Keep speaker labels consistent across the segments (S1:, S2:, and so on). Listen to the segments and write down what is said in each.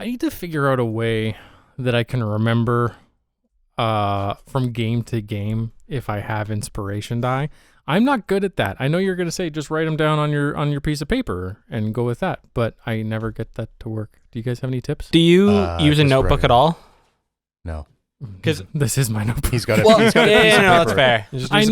S1: I need to figure out a way that I can remember from game to game if I have inspiration die. I'm not good at that. I know you're going to say just write them down on your piece of paper and go with that, but I never get that to work. Do you guys have any tips?
S2: Do you use a notebook at all?
S3: No.
S1: Because this is my notebook.
S3: He's got it.
S2: Well, that's fair.
S1: I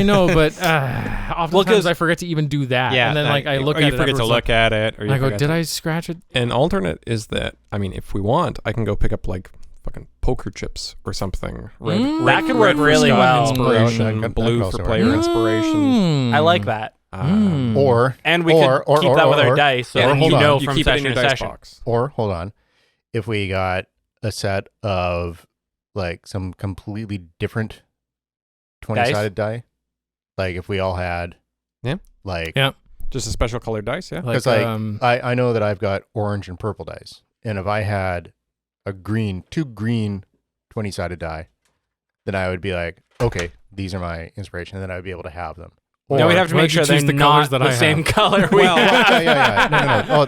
S1: know, but oftentimes I forget to even do that.
S4: Yeah,
S1: and then I look at it.
S4: Or you forget to look at it. Or you
S1: I go, did I scratch it?
S4: An alternate is that, I mean, if we want, I can go pick up like fucking poker chips or something.
S2: That could work really well.
S4: Inspiration, blue for player inspiration.
S2: I like that.
S4: Um,
S2: And we could keep that with our dice, so
S4: and
S2: you know
S4: you
S2: from
S4: keep it in
S2: session
S4: your
S2: to
S4: dice
S2: session.
S4: box.
S3: Or, hold on, if we got a set of like some completely different 20-sided die, like if we all had,
S4: just a special colored dice, yeah.
S3: Because I know that I've got orange and purple dice, and if I had two green 20-sided die, then I would be like, okay, these are my inspiration, and then I would be able to have them.
S2: Now we'd have to make sure they're not the same color.
S3: Yeah. No.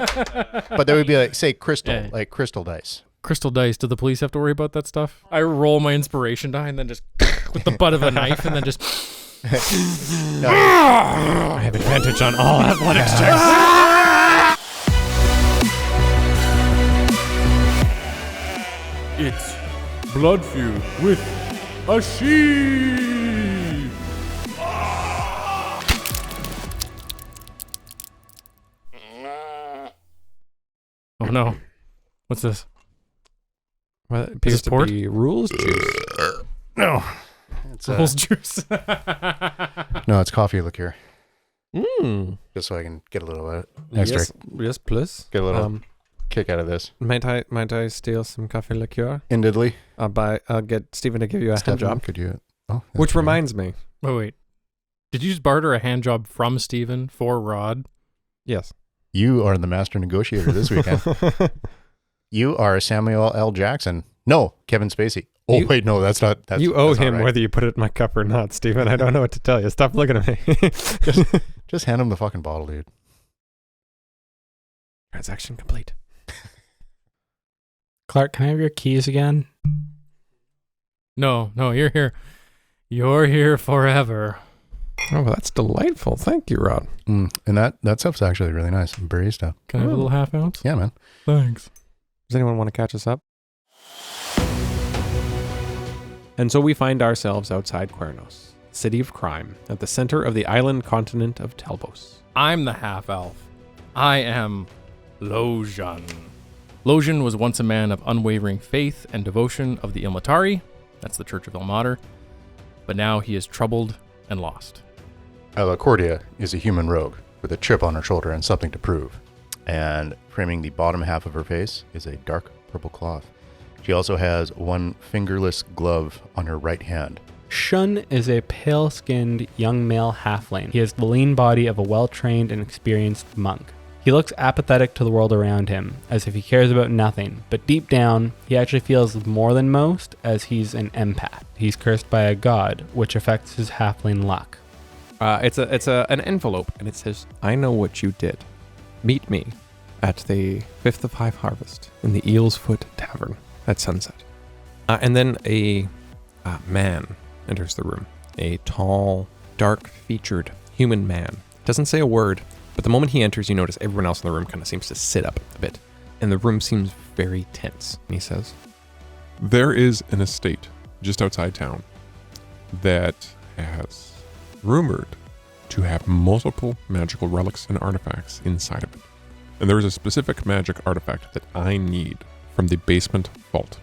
S3: But there would be like, say, crystal, like crystal dice.
S1: Crystal dice. Do the police have to worry about that stuff? I roll my inspiration die and then just with the butt of a knife and then just.
S4: I have advantage on all athletics checks.
S5: It's Blood Feud with a sheep.
S1: Oh no! What's this?
S4: Well, it appears to be rules juice.
S3: No. It's
S1: rules juice.
S3: No, it's coffee liqueur.
S4: Just
S3: so I can get a little extra.
S4: Yes, please.
S3: Get a little kick out of this.
S4: Might I steal some coffee liqueur?
S3: Indidly.
S4: I'll get Stephen to give you a hand job.
S3: Could you? Oh,
S4: which reminds me.
S1: Wait. Did you just barter a hand job from Stephen for Rod?
S4: Yes.
S3: You are the master negotiator this weekend. You are Samuel L. Jackson. No, Kevin Spacey. Oh, wait, no, that's not.
S4: You owe him right. Whether you put it in my cup or not, Stephen. I don't know what to tell you. Stop looking at me.
S3: just hand him the fucking bottle, dude.
S4: Transaction complete.
S2: Clark, can I have your keys again?
S1: No, you're here. You're here forever.
S4: Oh, that's delightful. Thank you, Rod.
S3: And that stuff's actually really nice. Barista.
S1: Can I have a little half ounce?
S3: Yeah, man.
S1: Thanks.
S4: Does anyone want to catch us up? And so we find ourselves outside Quernos, city of crime, at the center of the island continent of Telvos.
S1: I'm the half-elf. I am Losian. Losian was once a man of unwavering faith and devotion of the Ilmatari. That's the Church of Ilmater. But now he is troubled and lost.
S3: Alicordia is a human rogue with a chip on her shoulder and something to prove. And framing the bottom half of her face is a dark purple cloth. She also has one fingerless glove on her right hand.
S2: Shun is a pale-skinned young male halfling. He has the lean body of a well-trained and experienced monk. He looks apathetic to the world around him, as if he cares about nothing, but deep down, he actually feels more than most, as he's an empath. He's cursed by a god, which affects his halfling luck.
S4: It's an envelope, and it says, "I know what you did. Meet me at the 5th of Hive Harvest in the Eel's Foot Tavern at sunset." And then a man enters the room. A tall, dark-featured human man. Doesn't say a word, but the moment he enters, you notice everyone else in the room kind of seems to sit up a bit. And the room seems very tense. And he says,
S5: "There is an estate just outside town that has rumored to have multiple magical relics and artifacts inside of it. And there is a specific magic artifact that I need from the basement vault.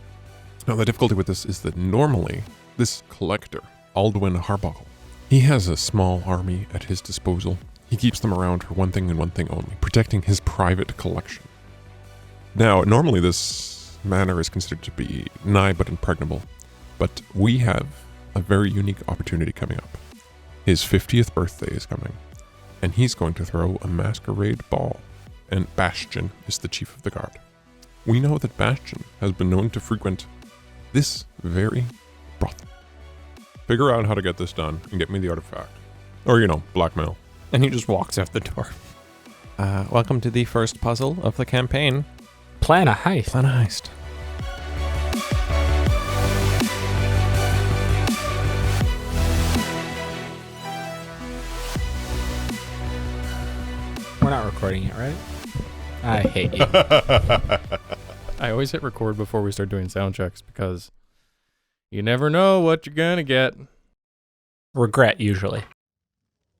S5: Now, the difficulty with this is that normally this collector, Aldwin Harbottle, he has a small army at his disposal. He keeps them around for one thing and one thing only, protecting his private collection. Now, normally this manor is considered to be nigh but impregnable, but we have a very unique opportunity coming up. His 50th birthday is coming, and he's going to throw a masquerade ball, and Bastion is the chief of the guard. We know that Bastion has been known to frequent this very brothel. Figure out how to get this done and get me the artifact. Or, blackmail."
S4: and he just walks out the door. Welcome to the first puzzle of the campaign.
S2: plan a heist.
S4: Plan a heist.
S2: We're not recording it, right? I hate you.
S1: I always hit record before we start doing sound checks because you never know what you're gonna get.
S2: Regret, usually.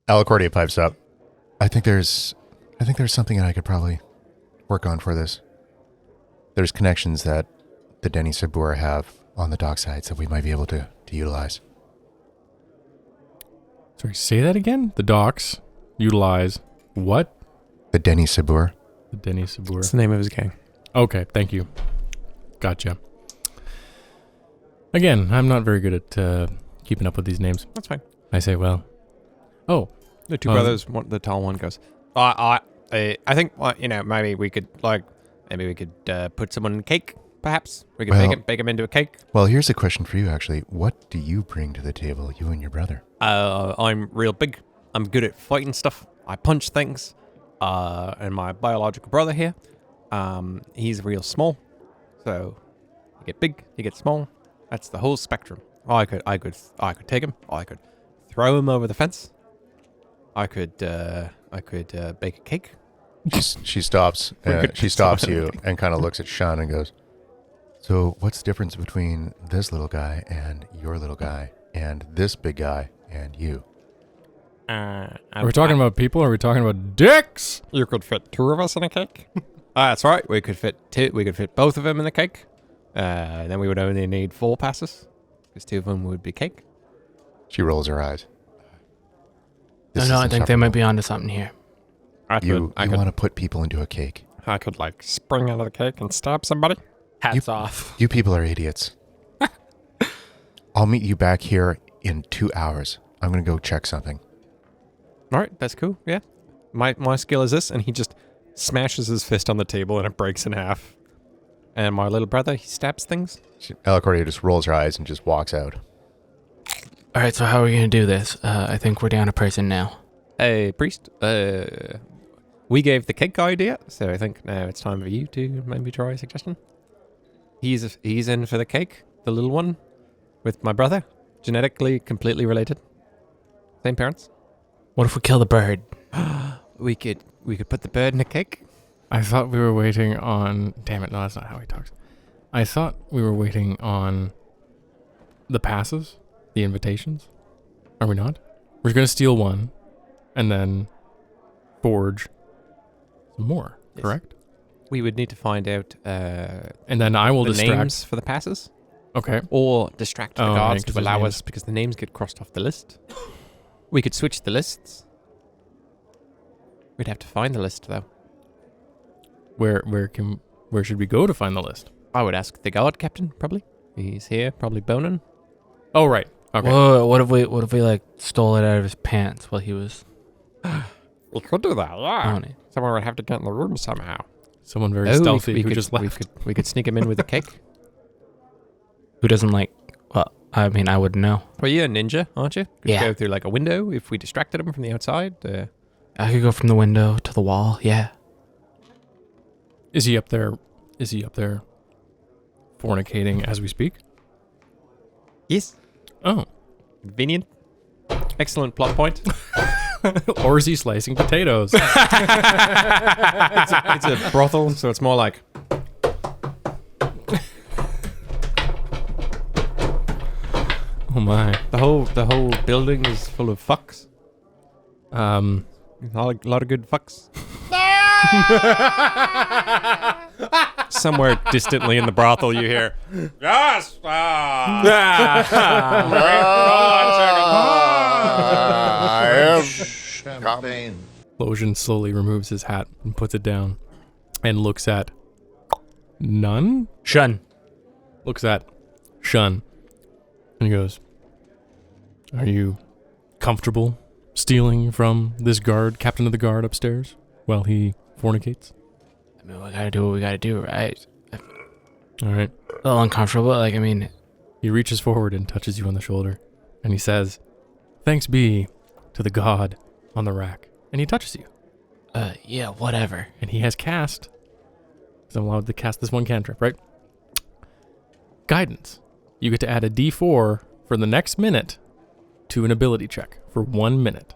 S3: Alicordia pipes up. I think there's something that I could probably work on for this. There's connections that the Denny Sabur have on the docksides that we might be able to utilize.
S1: Sorry, say that again? The docks utilize what?
S3: The Denny Sabur.
S1: The Denny Sabur.
S4: What's the name of his gang?
S1: Okay, thank you. Gotcha. Again, I'm not very good at keeping up with these names.
S4: That's fine.
S1: I say, well. Oh.
S4: The two brothers, the tall one goes, I think, maybe we could put someone in a cake, perhaps. We could bake him into a cake.
S3: Well, here's a question for you, actually. What do you bring to the table, you and your brother?
S4: I'm real big. I'm good at fighting stuff. I punch things. And my biological brother here, he's real small. So you get big, you get small. That's the whole spectrum. I could take him. I could throw him over the fence. I could bake a cake.
S3: She stops. She stops you and kind of looks at Shun and goes, "So what's the difference between this little guy and your little guy and this big guy and you?"
S1: Are we talking about people or are we talking about dicks?
S4: You could fit two of us in a cake. That's right. We could fit two. We could fit both of them in the cake. Then we would only need 4 passes because 2 of them would be cake.
S3: She rolls her eyes.
S2: I think they might be onto something here.
S3: You want to put people into a cake.
S4: I could spring out of the cake and stab somebody.
S2: Hats off.
S3: You people are idiots. I'll meet you back here in 2 hours. I'm going to go check something.
S4: All right, that's cool. Yeah. My skill is this, and he just smashes his fist on the table and it breaks in half. And my little brother, he stabs things.
S3: Alicordia just rolls her eyes and just walks out.
S2: All right, so how are we going to do this? I think we're down a person now.
S4: Hey, priest, we gave the cake idea, so I think now it's time for you to maybe try a suggestion. He's in for the cake, the little one, with my brother, genetically completely related. Same parents.
S2: What if we kill the bird?
S4: We could put the bird in a cake.
S1: I thought we were waiting on... Damn it, no, that's not how he talks. I thought we were waiting on the passes, the invitations. Are we not? We're going to steal one and then forge some more,
S4: Yes.
S1: correct?
S4: We would need to find out
S1: And then I will
S4: the
S1: distract...
S4: names for the passes.
S1: Okay.
S4: Or distract the guards
S1: right, 'cause
S4: to allow
S1: there's
S4: us, because the names get crossed off the list. We could switch the lists. We'd have to find the list, though.
S1: Where should we go to find the list?
S4: I would ask the guard captain, probably. He's here, probably boning.
S1: Oh, right. Okay.
S2: Whoa, what if we stole it out of his pants while he was
S4: We could do that, yeah.
S2: on it?
S4: Someone would have to get in the room somehow.
S1: Someone very stealthy
S4: we
S1: who
S4: could,
S1: just left.
S4: We could sneak him in with a cake.
S2: Who doesn't I wouldn't know.
S4: Well, you're a ninja, aren't you? Could
S2: Yeah.
S4: go through a window if we distracted him from the outside.
S2: I could go from the window to the wall, yeah.
S1: Is he up there fornicating as we speak?
S4: Yes.
S1: Oh.
S4: Convenient. Excellent plot point.
S1: Or is he slicing potatoes?
S4: It's a brothel, so it's more like...
S1: Oh my.
S4: The whole building is full of fucks. A lot of good fucks. Somewhere distantly in the brothel, you hear, "Yes,
S6: Champagne.
S1: Losian slowly removes his hat and puts it down and looks at None?
S2: Shun.
S1: Looks at Shun and he goes, "Are you comfortable stealing from this guard, captain of the guard upstairs, while he fornicates?"
S2: I mean, we gotta do what we gotta do, right?
S1: All right.
S2: A little uncomfortable,
S1: He reaches forward and touches you on the shoulder, and he says, "Thanks be to the god on the rack." And he touches you.
S2: Yeah, whatever.
S1: And he has cast Because I'm allowed to cast this one cantrip, right? Guidance. You get to add a D4 for the next minute to an ability check for 1 minute.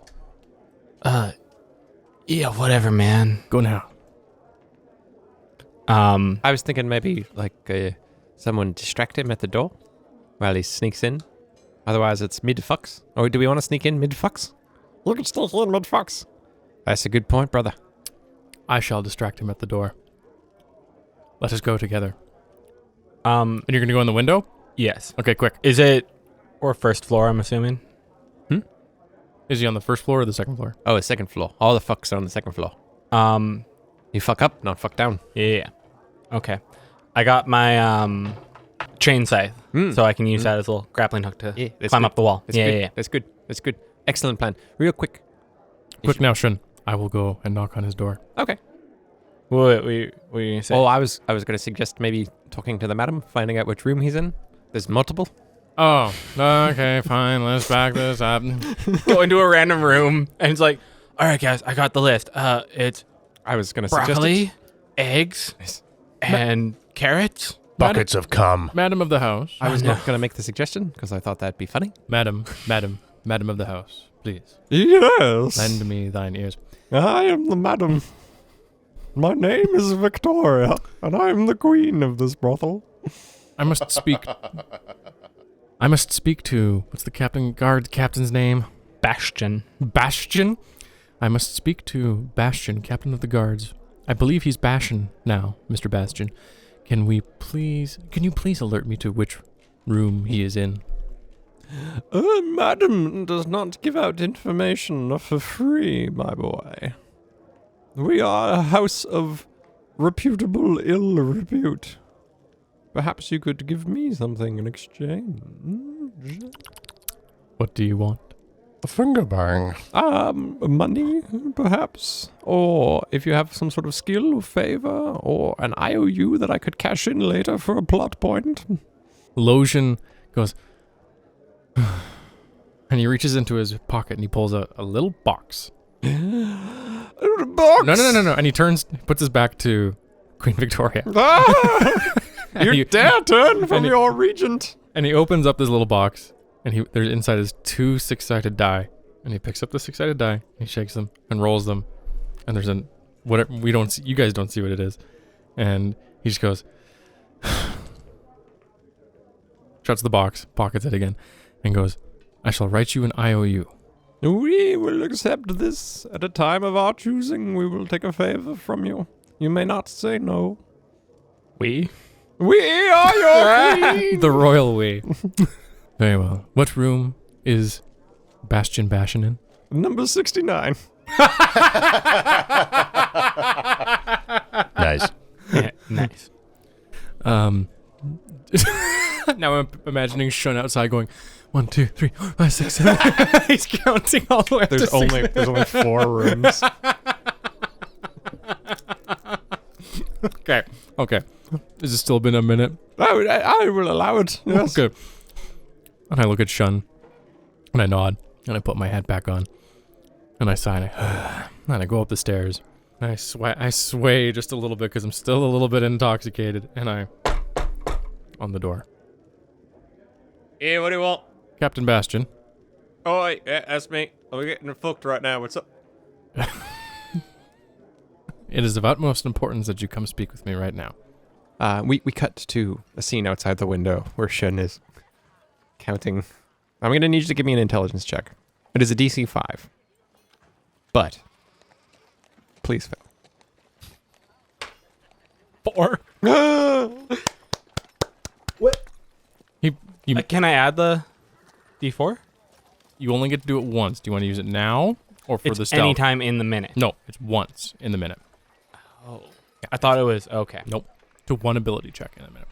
S2: Yeah, whatever, man.
S1: Go now.
S4: I was thinking maybe like someone distract him at the door while he sneaks in. Otherwise, it's mid-fucks. Or do we want to sneak in mid-fucks? You can sneak in mid-fucks. That's a good point, brother.
S1: I shall distract him at the door. Let us go together.
S2: Um,
S1: And you're going to go in the window?
S2: yes.
S1: Okay, quick.
S2: Is it or first floor, I'm assuming?
S1: Is he on the first floor or the second floor?
S4: Oh, it's second floor. All the fucks are on the second floor. You fuck up, not fuck down.
S2: Yeah. Okay. I got my chain scythe, so I can use that as a little grappling hook to
S4: that's
S2: climb
S4: good.
S2: up the wall.
S4: That's
S2: yeah,
S4: good.
S2: yeah, yeah.
S4: That's good. That's good. Excellent plan. Real quick.
S1: Quick now, Shun. I will go and knock on his door.
S4: Okay.
S2: What were you going to say?
S4: Oh, I was going to suggest maybe talking to the madam, finding out which room he's in. There's multiple.
S1: Oh, okay, fine. Let's back this up.
S2: Go into a random room, and it's like, all right, guys, I got the list. It's
S4: I was going to suggest
S2: broccoli,
S4: it.
S2: eggs,
S4: Nice.
S2: and carrots.
S3: Buckets of cum.
S1: Madam of the house.
S4: I was not going to make the suggestion because I thought that'd be funny.
S1: Madam of the house, please.
S5: Yes.
S1: Lend me thine ears.
S5: I am the madam. My name is Victoria, and I'm the queen of this brothel.
S1: I must speak to, what's the captain's name?
S2: Bastion.
S1: Bastion? I must speak to Bastion, captain of the guards. I believe he's Bastion now, Mr. Bastion. Can you please alert me to which room he is in?
S4: Madam does not give out information for free, my boy. We are a house of reputable ill repute. Perhaps you could give me something in exchange.
S1: What do you want?
S3: A finger bang.
S4: Money, perhaps? Or if you have some sort of skill or favor, or an IOU that I could cash in later for a plot point.
S1: Losian goes, and he reaches into his pocket and he pulls out a little box.
S4: Box?
S1: No. And he puts his back to Queen Victoria. And
S4: You
S1: he-
S4: dare turn from
S1: and he-
S4: your regent.
S1: And he opens up this little box, and there's inside is 2 6-sided die. And he picks up the 6-sided die, he shakes them and rolls them, and there's whatever we don't see, you guys don't see what it is, and he just goes, shuts the box, pockets it again, and goes, I shall write you an IOU.
S4: We will accept this at a time of our choosing. We will take a favor from you. You may not say no.
S2: We?
S4: We are your queen.
S1: The royal way. Very well. What room is Bastion Bastion in?
S4: Number 69.
S3: Nice.
S2: Yeah, nice.
S1: Now I'm imagining Shun outside going, 1, 2, 3, 4, 5, 6, 7. He's counting all the way up to
S5: There's
S1: 6.
S5: only 4 rooms.
S1: Okay. Has it still been a minute?
S4: I will allow it. Yes.
S1: Okay. And I look at Shun, and I nod, and I put my hat back on, and I sigh, and I go up the stairs, and I sway just a little bit because I'm still a little bit intoxicated, and I on the door.
S4: Hey, what do you want?
S1: Captain Bastion.
S4: Oh, yeah, that's me. I'm getting fucked right now. What's up?
S1: It is of utmost importance that you come speak with me right now.
S4: We cut to a scene outside the window where Shun is counting. I'm going to need you to give me an intelligence check. It is a DC 5. But please fail.
S1: 4.
S2: What?
S1: You
S2: Can I add the D4?
S1: you only get to do it once. Do you want to use it now or for
S2: It's
S1: the stealth?
S2: anytime in the minute.
S1: No, it's once in the minute.
S2: Oh. I thought it was, okay.
S1: Nope. To one ability check in a minute.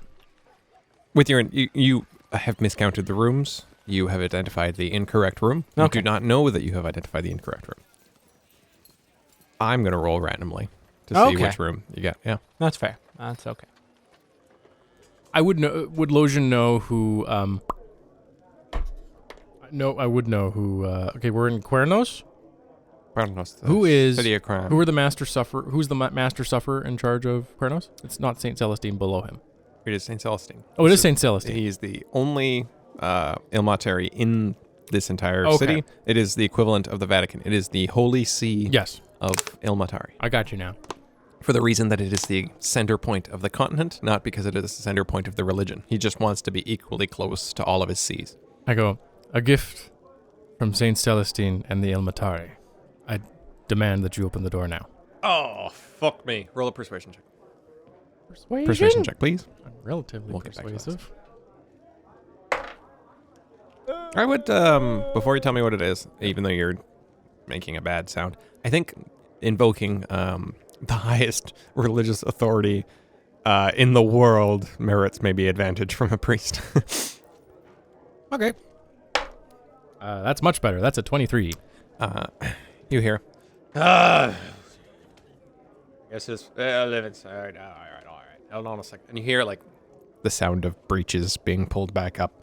S4: With your, you have miscounted the rooms. You have identified the incorrect room. You
S2: Okay.
S4: do not know that you have identified the incorrect room. I'm going to roll randomly to see
S2: Okay.
S4: which room you get. Yeah.
S2: That's fair. That's okay.
S1: I would know. Would Losian know who? No, I would know who. Okay, we're in Quernos.
S4: Quernos, the
S1: Who is
S4: city of crime.
S1: who are the master sufferer? Who's the master sufferer in charge of Quernos? It's not Saint Celestine below him.
S4: It is Saint Celestine.
S1: Oh, it is Saint Celestine.
S4: He is the only Ilmatari in this entire
S1: Okay.
S4: city. It is the equivalent of the Vatican. It is the Holy See
S1: Yes,
S4: of Ilmatari.
S1: I got you now.
S4: For the reason that it is the center point of the continent, not because it is the center point of the religion. He just wants to be equally close to all of his sees.
S1: I go, a gift from Saint Celestine and the Ilmatari. I demand that you open the door now.
S4: Oh, fuck me. Roll a persuasion check.
S1: Persuasion?
S4: Persuasion check, please.
S1: I'm relatively
S4: We'll get back to
S1: persuasive.
S4: I would, before you tell me what it is, even though you're making a bad sound, I think invoking the highest religious authority in the world merits maybe advantage from a priest.
S1: Okay. That's much better. That's a 23.
S4: You hear? Guess it's live inside. All right. Hold on a second. And you hear like the sound of breeches being pulled back up,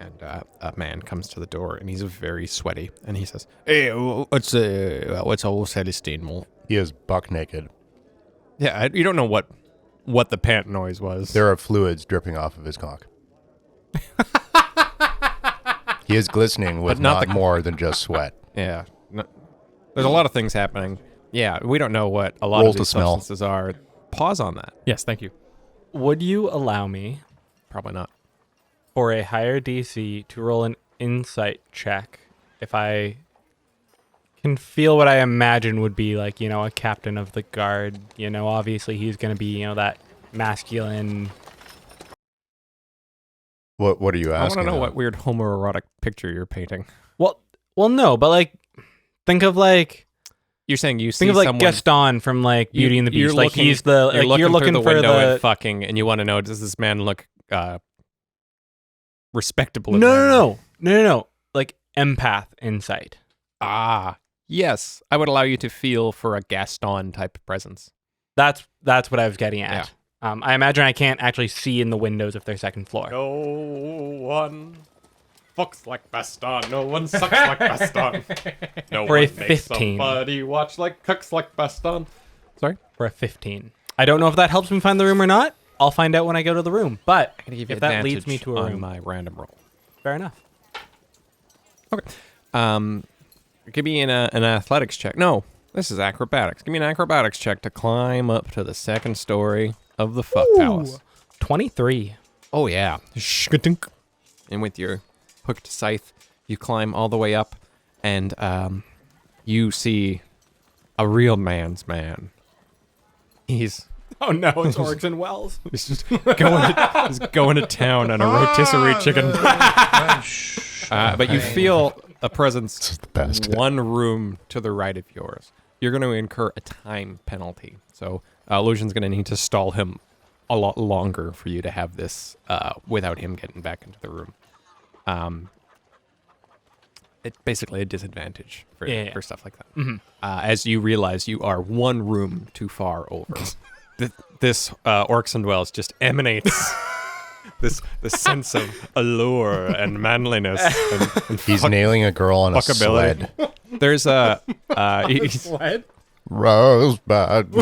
S4: and a man comes to the door, and he's very sweaty, and he says, "Hey, what's old Celestine want?"
S3: He is buck naked.
S4: Yeah, you don't know what the pant noise was.
S3: There are fluids dripping off of his cock. He is glistening with
S4: But not
S3: not
S4: the-
S3: more than just sweat.
S4: Yeah. No, there's a lot of things happening. Yeah, we don't know what a lot
S3: Roll
S4: of
S3: to
S4: these
S3: smell.
S4: substances are. Pause on that.
S1: Yes, thank you.
S2: Would you allow me
S4: Probably not.
S2: for a higher DC to roll an insight check if I can feel what I imagine would be like, a captain of the guard? Obviously he's going to be, that masculine.
S3: What are you
S4: I want
S3: asking?
S4: to know
S3: now?
S4: what weird homoerotic picture you're painting.
S2: Well, no, but like, think of like
S4: You're saying you see
S2: someone,
S4: someone
S2: Gaston from like Beauty and the
S4: you're
S2: Beast. Like
S4: looking-
S2: he's the
S4: you're looking, through the
S2: for
S4: window
S2: the
S4: and fucking, and you want to know, does this man look respectable?
S2: no. Like empath insight.
S4: Ah, yes. I would allow you to feel for a Gaston type presence.
S2: That's what I was getting at. I imagine I can't actually see in the windows if they're second floor.
S4: No one fucks like Gaston. No one sucks like Gaston. No
S2: For a
S4: one makes
S2: 15.
S4: somebody watch like cooks like Gaston. Sorry?
S2: For a 15. I don't know if that helps me find the room or not. I'll find out when I go to the room. But
S4: I'm gonna give you
S2: if that leads me
S4: advantage
S2: to a
S4: on
S2: room,
S4: my random roll.
S2: fair enough.
S4: Give me an athletics check. No, this is acrobatics. Give me an acrobatics check to climb up to the second story of the fuck palace.
S2: 23.
S4: Oh yeah. Shkadunk. And with your hooked scythe, you climb all the way up, and you see a real man's man. He's
S2: Oh no, it's Orson Welles.
S4: he's just going to town on a rotisserie chicken. But you feel a presence
S3: the best.
S4: one room to the right of yours. You're going to incur a time penalty. So Losian's going to need to stall him a lot longer for you to have this without him getting back into the room. It's basically a disadvantage for stuff like that.
S2: Mm-hmm.
S4: As you realize you are one room too far over. This Orcs and Wells just emanates this sense of allure and manliness. And
S3: He's nailing a girl on a
S4: fuckability.
S3: sled.
S4: There's a he's-
S1: Sled?
S3: Rosebud.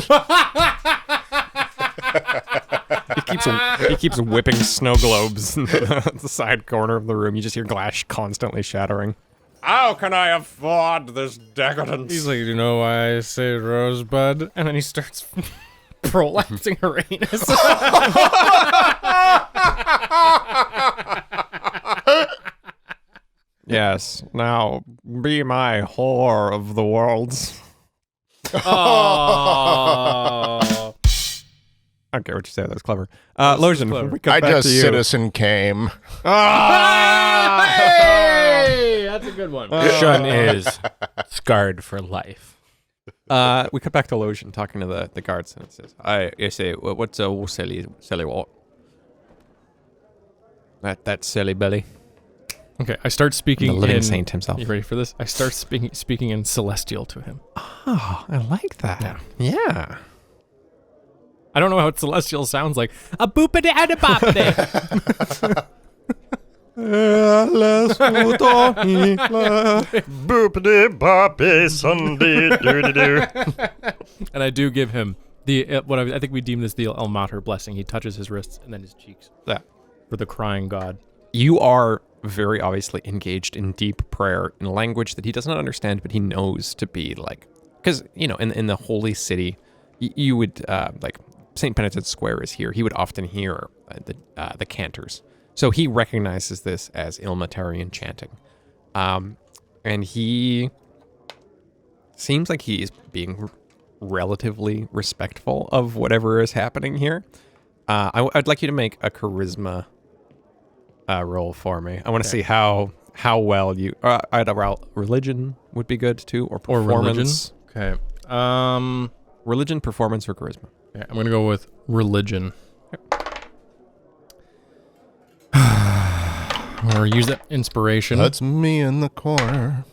S4: he keeps whipping snow globes in the side corner of the room. You just hear glass constantly shattering. How can I afford this decadence?
S1: He's like, you know why I say Rosebud? And then he starts prolapsing her anus.
S4: Yes, now be my whore of the worlds.
S1: Oh.
S4: I don't care what you say. That was clever. Losian,
S1: clever.
S4: we come
S3: I
S4: back
S3: just
S4: to you.
S3: citizen came.
S1: Hey! That's a good one.
S2: Shun is scarred for life.
S4: We cut back to Losian talking to the guards, and it says, "I say, what's a silly what? That silly belly."
S1: Okay, I start speaking
S4: The living
S1: in...
S4: saint himself.
S1: You ready for this? I start speaking in Celestial to him.
S4: Oh, I like that. Yeah.
S1: I don't know how Celestial sounds like. A boopity and a boppity.
S3: Boopity boppy Sunday doo doo.
S1: And I do give him the I think we deem this the El Mater blessing. He touches his wrists and then his cheeks.
S4: Yeah.
S1: For the crying god.
S4: You are very obviously engaged in deep prayer in a language that he does not understand, but he knows to be like, because, you know, in the holy city, you would, like, St. Penitent's Square is here. He would often hear the cantors. So he recognizes this as Ilmatarian chanting. And he seems like he is being relatively respectful of whatever is happening here. I'd like you to make a charisma roll for me. I want to see how well you... religion would be good too, or performance.
S1: Okay.
S4: Religion, performance, or charisma.
S1: Yeah, I'm going to go with religion. Or use that inspiration.
S3: That's me in the corner.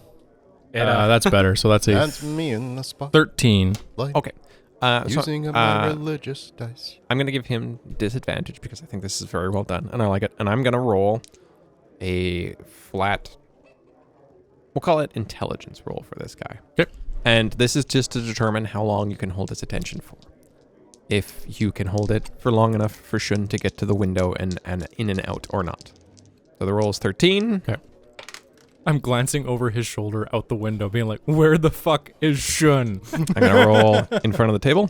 S1: That's better. So that's
S3: That's me in the spot.
S1: 13.
S4: Okay.
S3: Using my religious dice.
S4: I'm going to give him disadvantage because I think this is very well done, and I like it. And I'm going to roll a flat, we'll call it intelligence roll for this guy.
S1: Okay.
S4: And this is just to determine how long you can hold his attention for. If you can hold it for long enough for Shun to get to the window and in and out or not. So the roll is 13.
S1: Okay. I'm glancing over his shoulder out the window, being like, where the fuck is Shun?
S4: I'm going to roll in front of the table.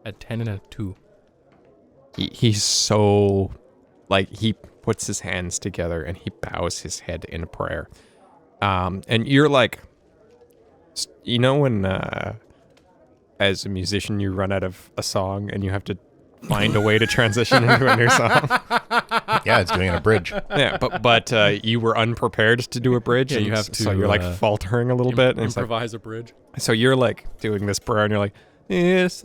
S1: A 10 and a 2.
S4: He's so, like, he puts his hands together and he bows his head in prayer. And you're like, you know when, as a musician, you run out of a song and you have to find a way to transition into a new song?
S3: Yeah, it's doing a bridge.
S4: Yeah, but you were unprepared to do a bridge.
S1: Yeah,
S4: and
S1: you have to,
S4: so you're like faltering a little bit. And it's like,
S1: Improvise a bridge.
S4: so you're like doing this prayer and you're like, Dominus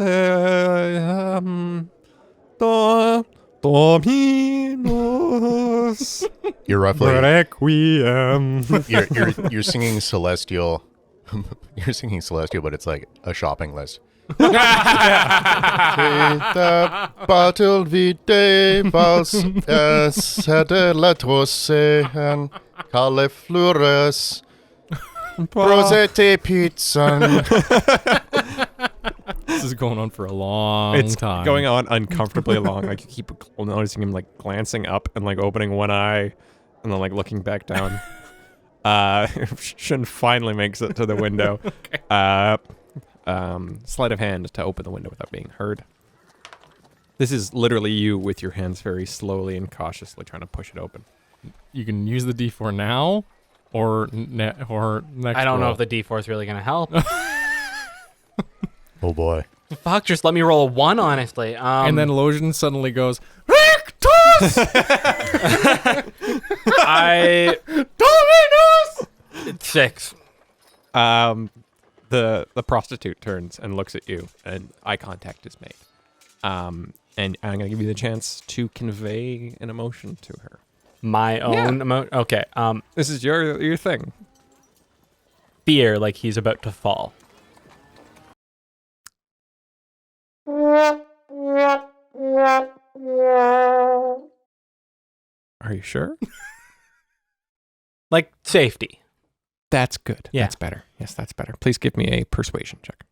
S3: You're roughly
S4: Requiem.
S3: you're singing celestial. You're singing celestial, but it's like a shopping list. Battle vide vals sede latrose cauliflores prosete pizza.
S1: This is going on for a long
S4: It's
S1: time.
S4: going on uncomfortably long. Like you keep noticing him like glancing up and like opening one eye and then like looking back down. Shun finally makes it to the window.
S1: Okay.
S4: Sleight of hand to open the window without being heard. This is literally you with your hands very slowly and cautiously trying to push it open.
S1: You can use the D4 now or next
S2: I don't know if the D4 is really going to help.
S3: Oh boy.
S2: Fuck, just let me roll a 1, honestly.
S1: And then Losian suddenly goes, Victus! Dominus!
S2: It's 6.
S4: The prostitute turns and looks at you, and eye contact is made. And I'm gonna give you the chance to convey an emotion to her.
S2: My own emotion? Okay.
S4: This is your thing.
S2: Fear, like he's about to fall.
S4: Are you sure?
S2: Like safety.
S4: That's good.
S2: Yeah.
S4: That's better. Yes, that's better. Please give me a persuasion check.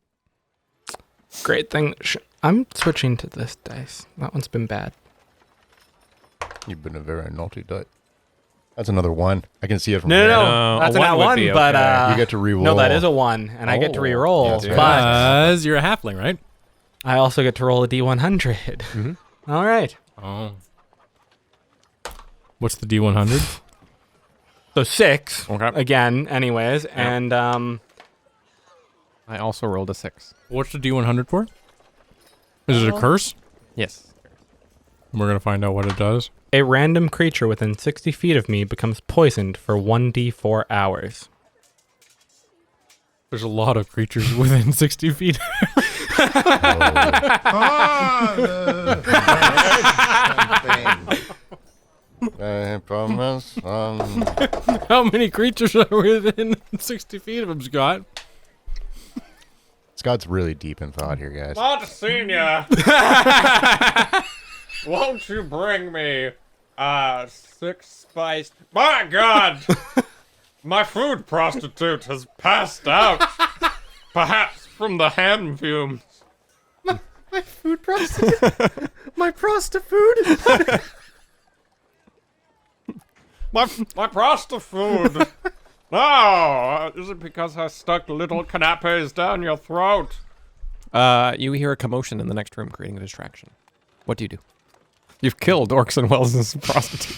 S2: Great thing. I'm switching to this dice. That one's been bad.
S3: You've been a very naughty dice. That's another 1. I can see it from
S2: No.
S3: here.
S2: That's
S4: a
S2: a
S4: one
S2: nat
S4: would
S2: 1,
S4: be
S2: but
S3: You get to re-roll.
S2: no, that is a 1, and I get to
S4: Oh.
S2: re-roll.
S3: Yeah, that's
S2: but
S1: Because you're a halfling, right?
S2: I also get to roll a D100.
S4: Mm-hmm.
S2: All right.
S1: Oh. What's the D100?
S2: So 6
S4: Okay.
S2: again, anyways, and
S4: I also rolled a 6.
S1: What's the D100 for? Is it a curse?
S4: Yes.
S1: We're going to find out what it does.
S2: a random creature within 60 feet of me becomes poisoned for 1d4 hours.
S1: There's a lot of creatures within 60 feet.
S3: I promise.
S1: How many creatures are within 60 feet of him, Scott?
S3: Scott's really deep in thought here, guys.
S4: Not senior. Won't you bring me 6 spiced. My God! My food prostitute has passed out. Perhaps from the ham fumes.
S1: My food prostitute. My prostitute.
S4: My prostitute. Oh, is it because I stuck little canapes down your throat? You hear a commotion in the next room, creating a distraction. What do you do? You've killed Orcs and Wells' prostitute.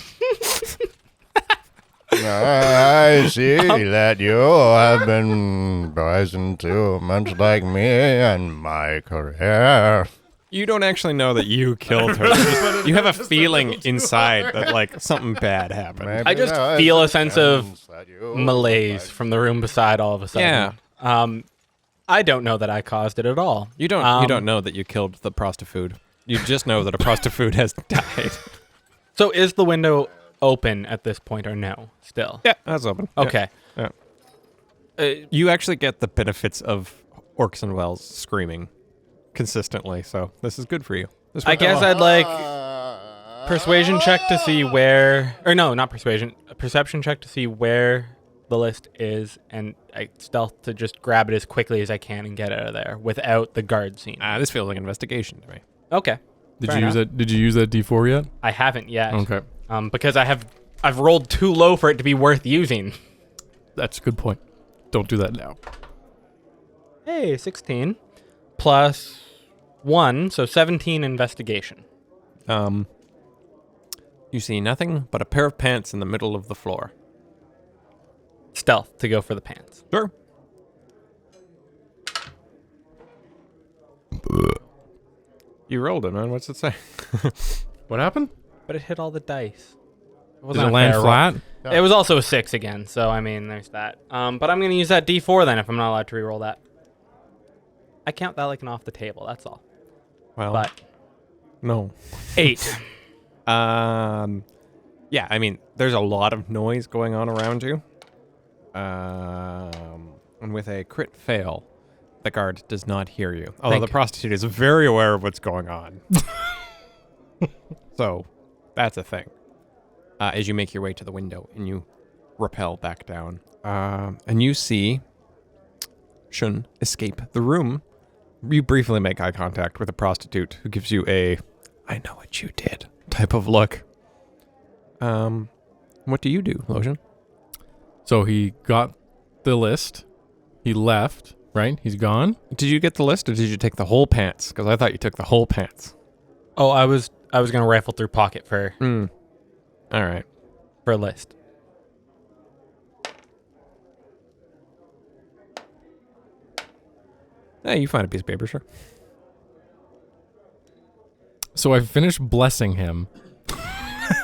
S3: I see that you have been poisoned too, much like me and my career.
S4: You don't actually know that you killed her. You have a feeling inside that, like, something bad happened.
S3: Maybe
S2: I just
S3: there's
S2: feel a sense of
S3: chance that you
S2: malaise from the room beside all of a sudden.
S4: Yeah.
S2: I don't know that I caused it at all.
S4: You don't know that you killed the prostitute. You just know that a prostitute has died.
S2: So is the window open at this point or no? Still?
S4: Yeah, that's open.
S2: Okay.
S4: Yeah. You actually get the benefits of Orcs and Wells screaming consistently, so this is good for you.
S2: I guess I'd like persuasion check to see where, or no, not persuasion, a perception check to see where the list is, and I stealth to just grab it as quickly as I can and get out of there without the guard scene.
S4: This feels like investigation to me.
S2: Okay.
S1: Did you use that D4 yet?
S2: I haven't yet.
S1: Okay.
S2: Because I've rolled too low for it to be worth using.
S1: That's a good point. Don't do that now.
S2: Hey, 16 plus 1, so 17 investigation.
S4: You see nothing but a pair of pants in the middle of the floor.
S2: Stealth to go for the pants.
S4: Sure. You rolled it, man. What's it say?
S1: What happened?
S2: But it hit all the dice.
S1: Did it land flat?
S2: It was also a 6 again, so I mean, there's that. But I'm going to use that D4 then if I'm not allowed to reroll that. I count that like an off the table, that's all.
S4: Well,
S2: But
S4: no.
S2: 8.
S4: Yeah, I mean, there's a lot of noise going on around you. And with a crit fail, the guard does not hear you. Although the prostitute is very aware of what's going on. So, that's a thing. As you make your way to the window and you rappel back down. And you see Shun escape the room. You briefly make eye contact with a prostitute who gives you a, I know what you did type of look. What do you do, Losian?
S1: So he got the list. He left, right? He's gone.
S4: Did you get the list or did you take the whole pants? Because I thought you took the whole pants.
S2: Oh, I was going to rifle through pocket for
S4: All right.
S2: for a list.
S4: Hey, you find a piece of paper, sure.
S1: So I finished blessing him.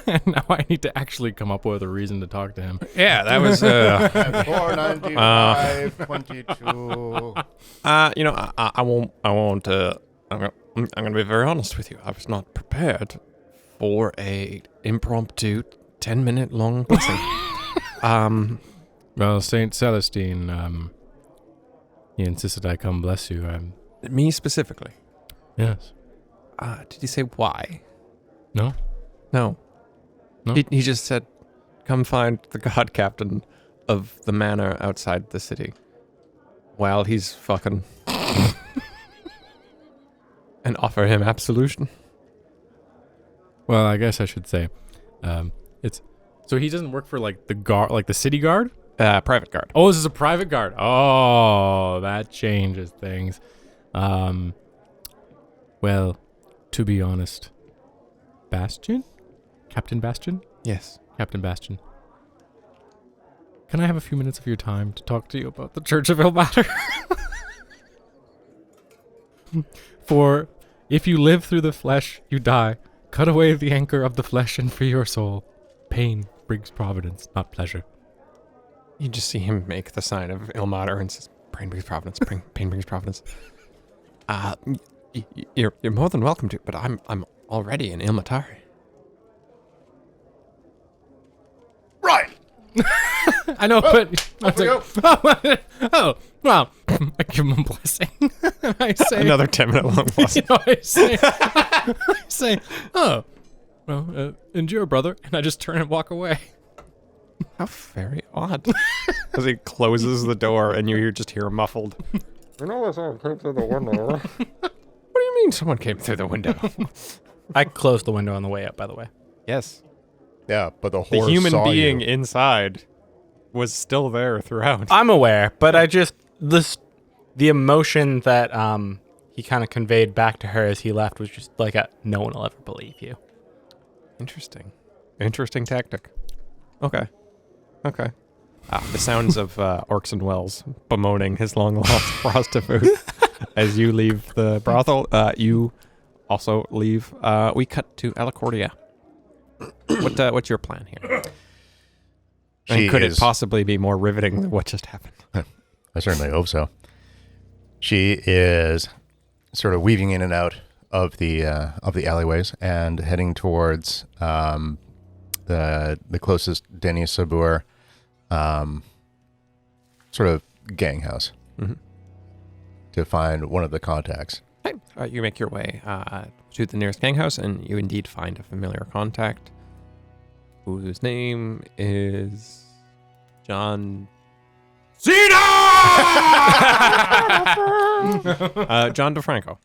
S1: And now I need to actually come up with a reason to talk to him.
S4: Yeah, that was
S3: 495, 22.
S4: I won't I'm gonna be very honest with you. I was not prepared for a impromptu 10-minute long blessing.
S1: Well, Saint Celestine, he insisted I come bless you.
S4: Me specifically.
S1: Yes.
S4: Did he say why?
S1: No.
S4: No. He just said, come find the god captain of the manor outside the city while he's fucking and offer him absolution.
S1: Well, I guess I should say, it's so he doesn't work for like the guard, like the city guard.
S4: Private guard.
S1: Oh, this is a private guard. Oh, that changes things. Well, to be honest, Bastion? Captain Bastion?
S4: Yes.
S1: Captain Bastion. Can I have a few minutes of your time to talk to you about the Church of Ilmater? For if you live through the flesh, you die. Cut away the anchor of the flesh and free your soul. Pain brings providence, not pleasure.
S4: You just see him make the sign of Ilmater and says, pain brings providence, pain brings providence. You're more than welcome to, but I'm already in Ilmatari.
S3: Right.
S1: I know, but
S3: Off we go.
S1: oh, well, I give him a blessing. I say
S4: Another 10-minute long blessing.
S1: I say, oh, Well, endure, brother. And I just turn and walk away.
S4: How very odd. As he closes the door and you just hear muffled. You know someone came through the window. What do you mean someone came through the window?
S2: I closed the window on the way up, by the way.
S4: Yes.
S3: Yeah, but the
S4: The
S3: horse
S4: human
S3: saw
S4: being
S3: you.
S4: inside was still there throughout.
S2: I'm aware, but the emotion that he kind of conveyed back to her as he left was just like no one will ever believe you.
S4: Interesting. Interesting tactic. Okay. The sounds of Orson Welles bemoaning his long-lost prostitute as you leave the brothel. You also leave. We cut to Alicordia. What's your plan here? And could it possibly be more riveting than what just happened?
S3: I certainly hope so. She is sort of weaving in and out of the alleyways and heading towards the closest Denis Sabur sort of gang house to find one of the contacts.
S4: Okay. You make your way to the nearest gang house, and you indeed find a familiar contact whose name is John John DeFranco.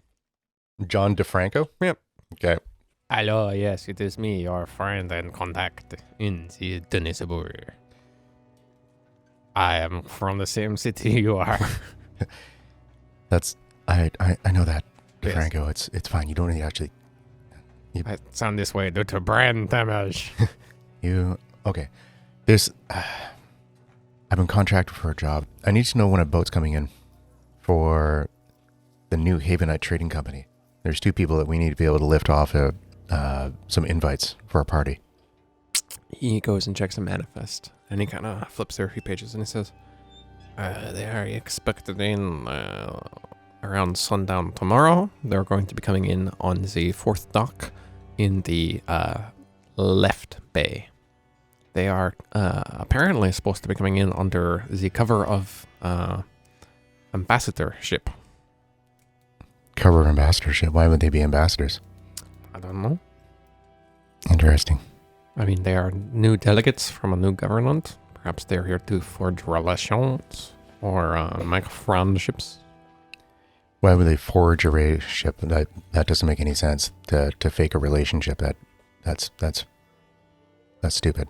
S3: John DeFranco?
S4: Yep.
S3: Okay.
S4: Hello, yes, it is me, your friend and contact in the Denisabur. I am from the same city you are.
S3: That's I know that,
S4: Yes.
S3: DeFranco. It's fine. You don't need to actually
S4: I sound this way due to brain damage.
S3: okay. There's I've been contracted for a job. I need to know when a boat's coming in for the new Havenite Trading Company. There's 2 people that we need to be able to lift off some invites for a party.
S4: He goes and checks a manifest, and he kind of flips through a few pages, and he says, they are expected in around sundown tomorrow. They're going to be coming in on the 4th dock in the left bay. They are apparently supposed to be coming in under the cover of ambassadorship.
S3: Cover of ambassadorship. Why would they be ambassadors?
S4: I don't know.
S3: Interesting.
S4: I mean, they are new delegates from a new government. Perhaps they're here to forge relations or make friendships.
S3: Why would they forge a relationship? That doesn't make any sense. To fake a relationship. That's stupid.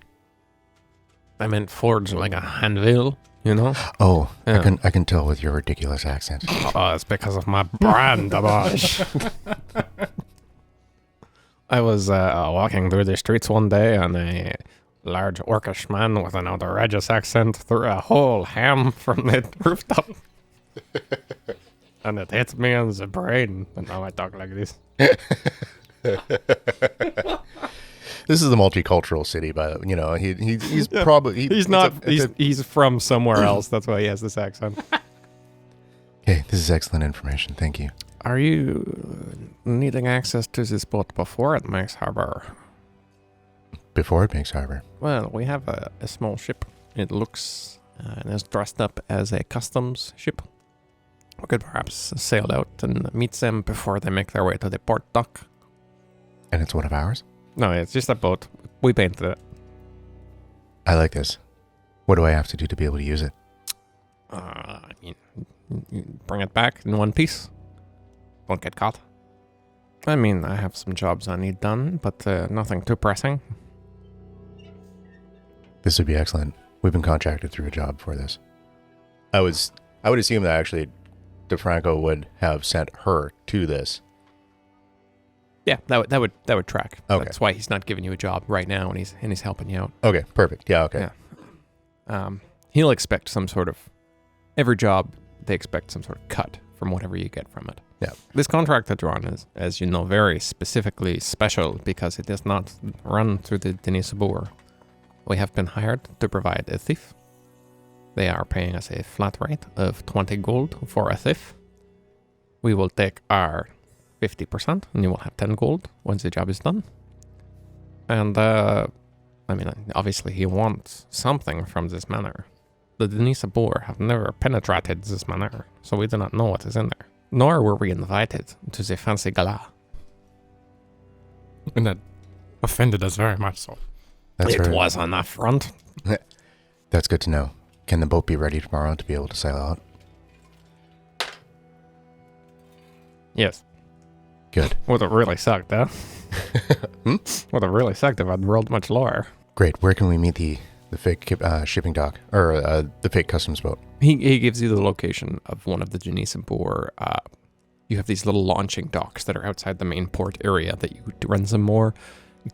S4: I meant forge like a handbill, you know?
S3: Oh,
S4: Yeah.
S3: I can tell with your ridiculous accent.
S4: Oh, it's because of my brand damage. I was walking through the streets one day and a large orcish man with an outrageous accent threw a whole ham from the rooftop. And it hit me in the brain. And now I talk like this.
S3: This is a multicultural city, but he's probably
S4: He's from somewhere else. That's why he has this accent.
S3: Okay, this is excellent information. Thank you.
S4: Are you needing access to this boat before it makes harbor?
S3: Before it makes harbor.
S4: Well, we have a small ship. It looks and is dressed up as a customs ship. We could perhaps sail out and meet them before they make their way to the port dock.
S3: And it's one of ours?
S4: No, it's just a boat. We painted it.
S3: I like this. What do I have to do to be able to use it?
S4: I mean, you bring it back in one piece. Don't get caught. I mean, I have some jobs I need done, but nothing too pressing.
S3: This would be excellent. We've been contracted through a job for this. I would assume that actually DeFranco would have sent her to this.
S4: Yeah, that would track.
S3: Okay.
S4: That's why he's not giving you a job right now, and he's helping you out.
S3: Okay, perfect. Yeah, okay.
S4: Yeah. He'll expect some sort of every job. They expect some sort of cut from whatever you get from it.
S3: Yeah.
S4: This contract that you're on is, as you know, very specifically special because it is not run through the Denis Sabur. We have been hired to provide a thief. They are paying us a flat rate of 20 gold for a thief. We will take our 50%, and you will have 10 gold once the job is done. And, I mean, obviously he wants something from this manor. The Denis Sabur have never penetrated this manor, so we do not know what is in there. Nor were we invited to the fancy gala.
S1: And offended us very much so.
S3: That's
S4: it
S3: very-
S4: was on that front.
S3: That's good to know. Can the boat be ready tomorrow to be able to sail out?
S4: Yes.
S3: Good.
S4: Would have really sucked, huh? Would have really sucked if I'd rolled much lower.
S3: Great. Where can we meet the fake shipping dock, or the fake customs boat?
S4: He gives you the location of one of the Genesibor. You have these little launching docks that are outside the main port area that you run some more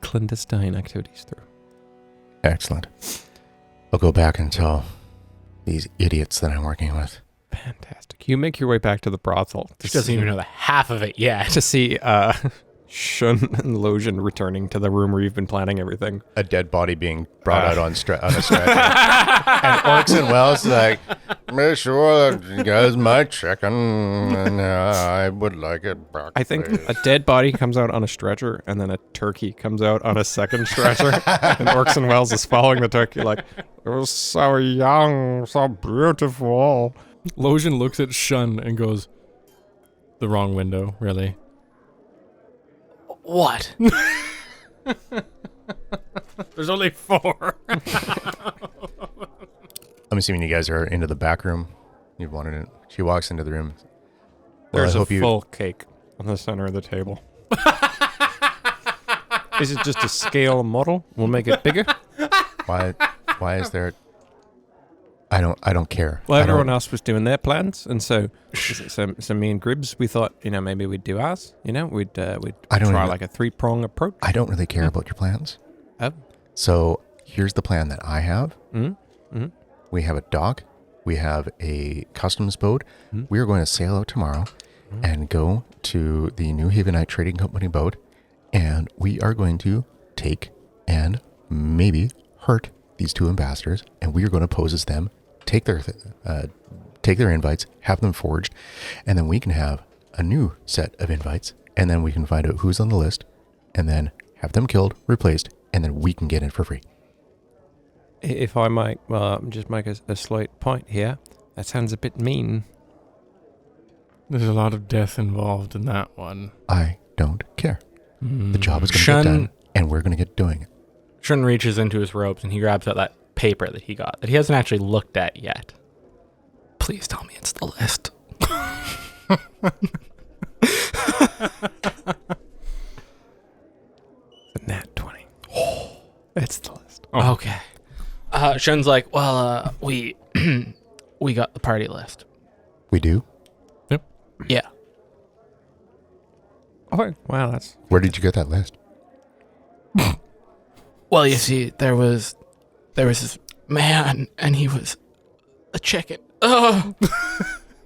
S4: clandestine activities through.
S3: Excellent. I'll go back and tell these idiots that I'm working with.
S4: Fantastic. You make your way back to the brothel.
S2: She doesn't even know the half of it yet.
S4: to see Shun and Losian returning to the room where you've been planning everything.
S3: A dead body being brought out on a stretcher. And Orson Welles is like, make sure that you guys might check on, and I would like it back.
S4: I think
S3: please."
S4: a dead body comes out on a stretcher, and then a turkey comes out on a second stretcher. And Orson Welles is following the turkey like, it was so young, so beautiful.
S1: Losian looks at Shun and goes, the wrong window, really.
S2: What?
S1: There's only 4.
S3: I'm assuming you guys are into the back room. You've wanted it. She walks into the room. Well,
S4: There's
S3: I
S4: a
S3: hope you.
S4: full cake on the center of the table. Is it just a scale model? We'll make it bigger.
S3: Why is there? I don't care.
S4: Well,
S3: I don't-
S4: everyone else was doing their plans, and so me and Gribbs, we thought, maybe we'd do ours. We'd
S3: I don't
S4: try
S3: even-
S4: like a 3-prong approach.
S3: I don't really care about your plans.
S4: Oh.
S3: So here's the plan that I have.
S4: Mm-hmm.
S3: We have a dock. We have a customs boat.
S4: Mhm.
S3: We are going to sail out tomorrow and go to the New Havenite Trading Company boat, and we are going to take and maybe hurt these 2 ambassadors, and we are going to pose as them, take their invites, have them forged, and then we can have a new set of invites, and then we can find out who's on the list, and then have them killed, replaced, and then we can get in for free.
S4: If I might just make a slight point here, that sounds a bit mean.
S1: There's a lot of death involved in that one.
S3: I don't care. The job is going to
S2: Shun-
S3: get done, and we're going to get doing it.
S2: Shun reaches into his robes and he grabs out that paper that he got that he hasn't actually looked at yet. Please tell me it's the list.
S4: The nat 20. It's the list.
S1: Oh.
S2: Okay. Shun's like, well, we we got the party list.
S3: We do?
S2: Yeah.
S4: Oh, wow, that's...
S3: Where did you get that list?
S2: Well, you see, there was this man, and he was a chicken. Oh.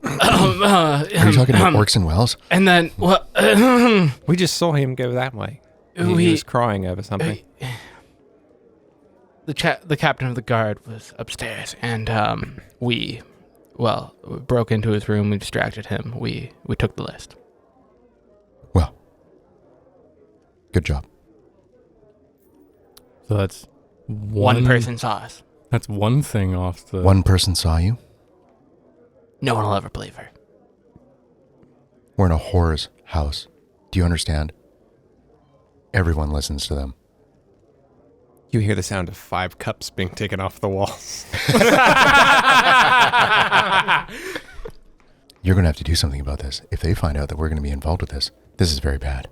S3: Are you talking about Orson Welles?
S2: And then what?
S4: We just saw him go that way. He was crying over something.
S2: The captain of the guard was upstairs, and we broke into his room. We distracted him. We took the list.
S3: Well, good job.
S1: So that's
S2: One person saw us.
S1: That's one thing off the...
S3: One person saw you.
S2: No one will ever believe her.
S3: We're in a whore's house. Do you understand? Everyone listens to them.
S4: You hear the sound of 5 cups being taken off the walls.
S3: You're going to have to do something about this. If they find out that we're going to be involved with this, this is very bad.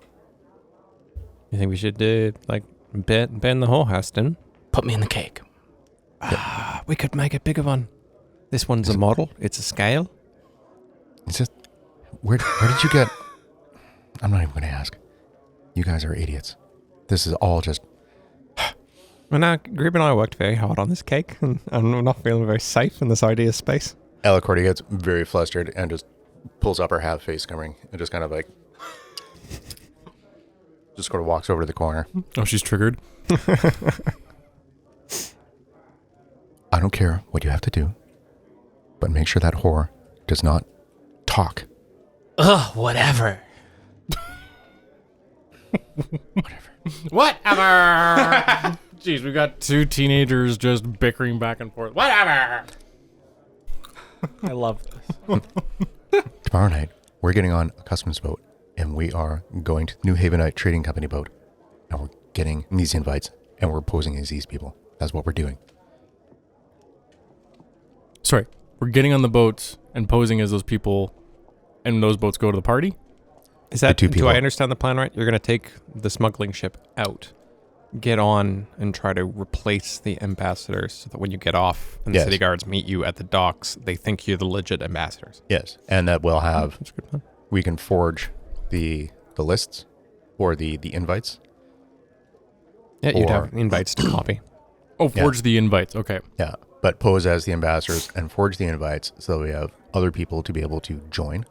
S4: You think we should bend the whole house down?
S2: Put me in the cake.
S4: We could make a bigger one. This one's a model. It's a scale.
S3: It's just, where did you get... I'm not even going to ask. You guys are idiots. This is all just...
S4: Well, now, Grib and I worked very hard on this cake, and I'm not feeling very safe in this idea space.
S3: Alicordia gets very flustered and just pulls up her half face covering and just kind of like... just sort of walks over to the corner.
S1: Oh, she's triggered.
S3: I don't care what you have to do, but make sure that whore does not talk.
S2: Ugh, whatever.
S1: Whatever. Jeez, we got 2 teenagers just bickering back and forth. Whatever.
S2: I love this.
S3: Tomorrow night, we're getting on a customs boat, and we are going to the New Havenite Trading Company boat, and we're getting these invites and we're posing as these people. That's what we're doing.
S1: Sorry, we're getting on the boats and posing as those people, and those boats go to the party?
S4: Is that,
S3: two
S4: do
S3: people.
S4: I understand the plan right? You're going to take the smuggling ship out, get on, and try to replace the ambassadors so that when you get off and the
S3: Yes.
S4: city guards meet you at the docks, they think you're the legit ambassadors.
S3: Yes. And that we'll have,
S4: That's a good plan.
S3: we can forge the lists or the invites.
S4: Yeah, you'd
S3: Or-
S4: have invites to copy.
S1: Oh, forge the invites. Okay.
S3: Yeah. But pose as the ambassadors and forge the invites so that we have other people to be able to join,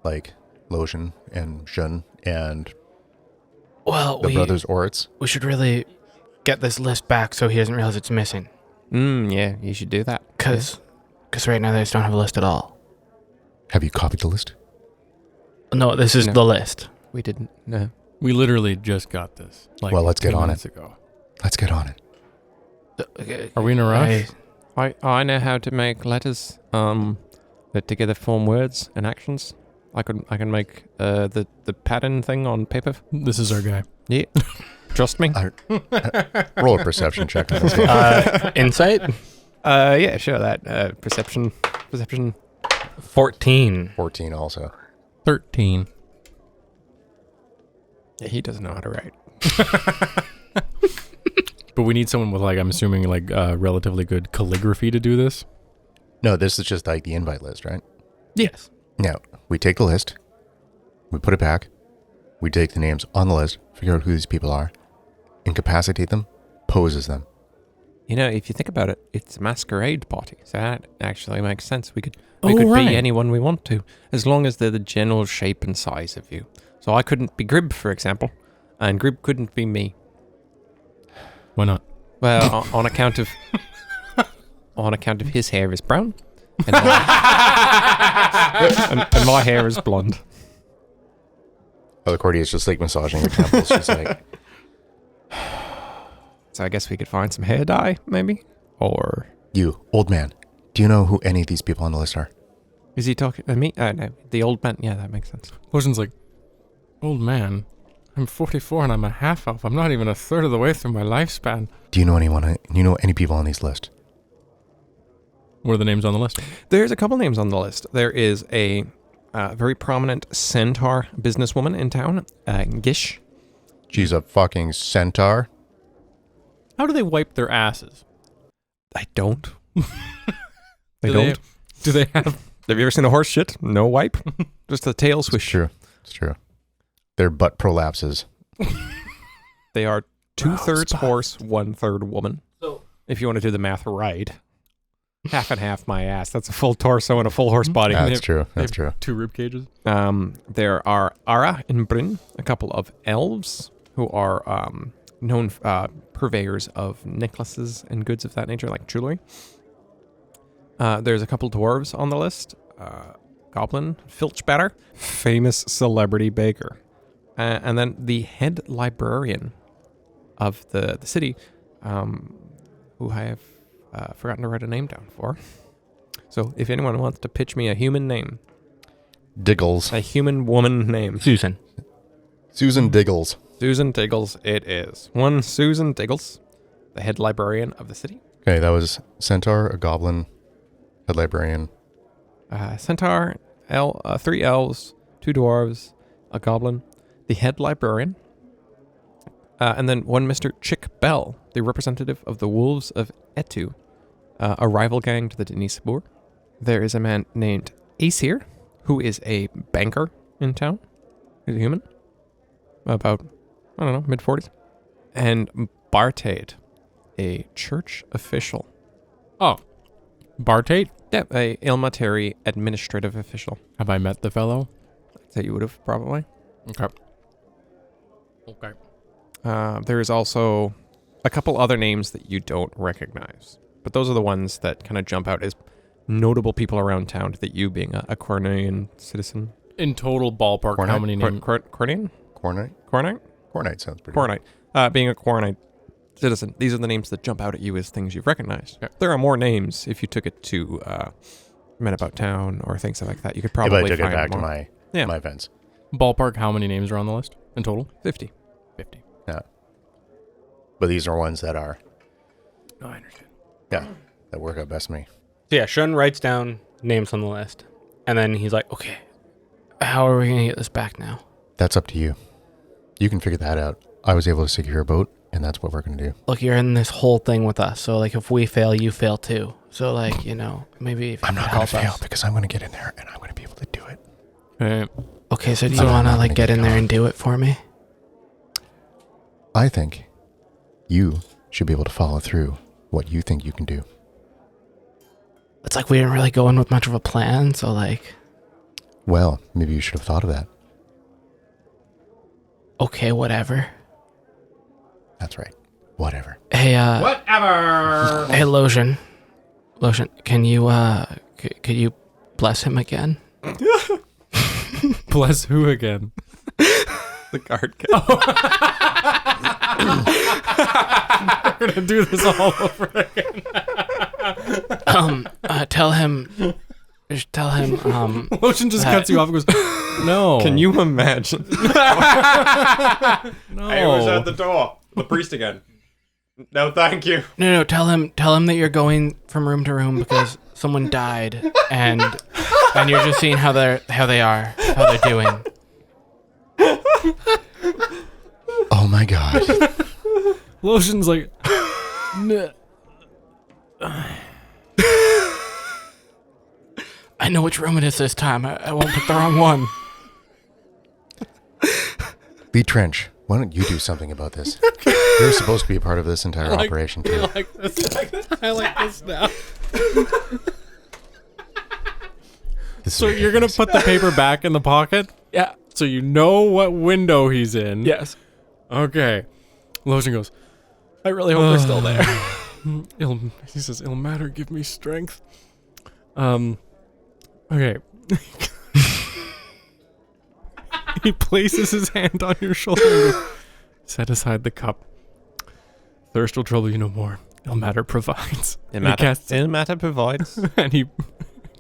S3: like Losian and Shun and
S2: Well,
S3: the brothers Oritz.
S2: we should really get this list back so he doesn't realize it's missing.
S4: Yeah, you should do that.
S2: Because right now they just don't have a list at all.
S3: Have you copied the list?
S2: No, this is
S4: No.
S2: the list.
S4: We didn't. No.
S1: We literally just got this. Like,
S3: Well, let's get
S1: 2
S3: on
S1: minutes
S3: it.
S1: ago.
S3: Let's get on it.
S1: Are we in a rush?
S4: I know how to make letters that together form words and actions. I can make the pattern thing on paper.
S1: This is our guy.
S4: Yeah. Trust me.
S3: Roll a perception check on this one.
S2: Insight?
S4: Yeah, sure that. Perception.
S2: 14.
S3: 14 also.
S1: 13.
S4: Yeah, he doesn't know how to write.
S1: But we need someone with, like, I'm assuming, like, relatively good calligraphy to do this.
S3: No, this is just like the invite list, right?
S2: Yes.
S3: Now, we take the list, we put it back, we take the names on the list, figure out who these people are, incapacitate them, pose as them.
S4: You know, if you think about it, it's a masquerade party. So that actually makes sense. We could
S1: Oh, right.
S4: be anyone we want to, as long as they're the general shape and size of you. So I couldn't be Grib, for example, and Grib couldn't be me.
S1: Why not?
S4: Well, on account of his hair is brown, and my hair is blonde.
S3: Alicordia is just like massaging her temples. She's like,
S4: So I guess we could find some hair dye, maybe? Or
S3: you, old man, do you know who any of these people on the list are?
S4: is he talking to me? No, the old man. Yeah, that makes sense.
S1: Lotion's like, old man, I'm 44 and I'm a half elf. I'm not even a third of the way through my lifespan.
S3: Do you know anyone? You know any people on these list?
S1: What are the names on the list?
S4: There's a couple names on the list. There is a very prominent centaur businesswoman in town, Gish.
S3: She's a fucking centaur.
S1: How do they wipe their asses?
S4: I don't.
S1: Do they have...
S4: Have you ever seen a horse shit? No wipe. Just a tail
S3: It's
S4: swish.
S3: true. It's true. Their butt prolapses.
S4: They are 2/3
S1: spot.
S4: horse, 1/3 woman.
S1: So-
S4: If you want to do the math right, half and half my ass. That's a full torso and a full horse body.
S3: That's true. That's true.
S1: 2 rib cages?
S4: There are Ara and Bryn, a couple of elves who are known purveyors of necklaces and goods of that nature, like jewelry. There's a couple dwarves on the list. Goblin, Filchbatter, famous celebrity baker. And then the head librarian of the city, who I have forgotten to write a name down for. So if anyone wants to pitch me a human name,
S3: Diggles.
S4: a human woman name,
S2: Susan.
S3: Susan Diggles.
S4: Susan Diggles it is. One Susan Diggles, the head librarian of the city.
S3: Okay, that was centaur, a goblin, head librarian.
S4: Centaur, 3 elves, 2 dwarves, a goblin, the head librarian, and then one Mr. Chick Bell, the representative of the Wolves of Etu, a rival gang to the Denisabur. There is a man named Aesir, who is a banker in town. He's a human. About, I don't know, mid-40s. And Bartade, a church official.
S1: Oh. Bartate?
S4: Yeah, a Ilmateri administrative official.
S1: Have I met the fellow?
S4: That you would have probably.
S1: Okay. Okay.
S4: There is also a couple other names that you don't recognize. But those are the ones that kind of jump out as notable people around town that you being a Quernian citizen.
S1: In total ballpark, how
S3: Cornet?
S1: many names?
S4: Quernian?
S3: Cornite?
S4: Cornite?
S3: Cornite sounds pretty
S4: Cornite. Being a Cornite citizen, these are the names that jump out at you as things you've recognized.
S1: Yeah.
S4: There are more names if you took it to Men About Town or things like that. You could
S3: If
S4: probably
S3: I took it
S4: find
S3: back to
S4: more.
S3: my events.
S1: Ballpark, how many names are on the list in total?
S4: 50.
S1: 50.
S3: But these are ones that are,
S1: No, I understand.
S3: yeah, that work out best for me.
S2: So yeah, Shun writes down names on the list. And then he's like, okay, how are we going to get this back now?
S3: That's up to you. You can figure that out. I was able to secure a boat, and that's what we're going to do.
S2: Look, you're in this whole thing with us. So, like, if we fail, you fail too. So, like, you know, maybe if you
S3: I'm
S2: could
S3: not going
S2: help
S3: to fail
S2: us.
S3: because I'm going to get in there, and I'm going to be able to do it.
S2: Okay, so do you
S3: I'm
S2: want to,
S3: not
S2: like,
S3: gonna
S2: get
S3: get
S2: in there
S3: caught.
S2: and do it for me?
S3: I think you should be able to follow through what you think you can do.
S2: It's like we didn't really go in with much of a plan, so, like...
S3: Well, maybe you should have thought of that.
S2: Okay, whatever.
S3: That's right. Whatever.
S2: Hey,
S1: Whatever.
S2: Hey, Losian. Losian, can you, could you bless him again?
S1: Bless who again?
S4: The guard guy.
S1: We're gonna do this all over again.
S2: Tell him... Just tell him,
S1: Losian just cuts you off and goes, no.
S4: Can you imagine?
S1: No.
S4: I was at the door. The priest again. No, thank you.
S2: No, tell him that you're going from room to room because someone died, and you're just seeing how they're doing.
S3: Oh my god.
S1: Losian's like, "Nah."
S2: I know which room it is this time. I won't pick the wrong one.
S3: Lee Trench, why don't you do something about this? You're supposed to be a part of this entire operation, too.
S1: I like this. I like this now.
S3: This
S1: So
S3: is
S1: you're gonna put the paper back in the pocket,
S2: Yeah.
S1: so you know what window he's in.
S2: Yes.
S1: Okay. Losian goes,
S2: I really hope they're still there.
S1: He says, "It'll matter. Give me strength." Okay. He places his hand on your shoulder and goes, "Set aside the cup. Thirst will trouble you no more. Il matter provides."
S4: It
S1: He casts-
S4: matter provides.
S1: and he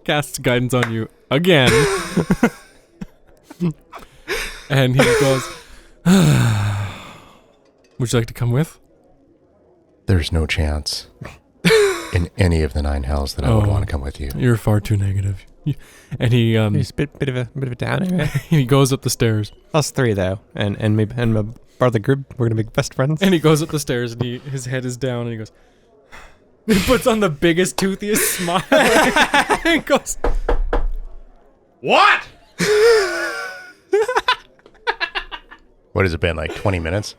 S1: casts guidance on you again. And he goes, "Would you like to come with?"
S3: There's no chance in any of the 9 hells that I would
S1: Oh.
S3: want to come with you.
S1: You're far too negative. And he
S4: He's a bit of a downer.
S1: he goes up the stairs.
S4: Us three though, and my brother Grib, we're gonna be best friends.
S1: And he goes up the stairs and his head is down and he goes, he puts on the biggest, toothiest smile and goes,
S4: What?
S3: What has it been, like 20 minutes?